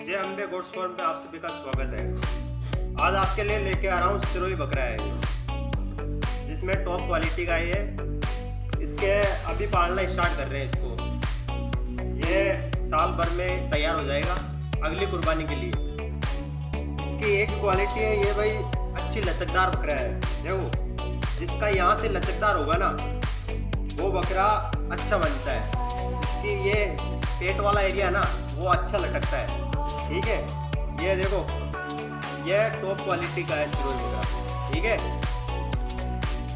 जय Ambe goats farm पे आप सभी का स्वागत है। आज आपके लिए लेके आ रहा हूँ सिरोही बकरा है, जिसमें टॉप क्वालिटी का है। इसके अभी पालना स्टार्ट कर रहे हैं इसको। ये साल भर में तैयार हो जाएगा अगली कुर्बानी के लिए। इसकी एक क्वालिटी है ये भाई, अच्छी लचकदार बकरा है। देखो, जिसका यहाँ से लचकदार होगा ना वो बकरा अच्छा बनता है। इसकी ये पेट वाला एरिया ना वो अच्छा लटकता है। ठीक है, ये देखो, ये टॉप क्वालिटी का है सिरोही बकरा। ठीक है।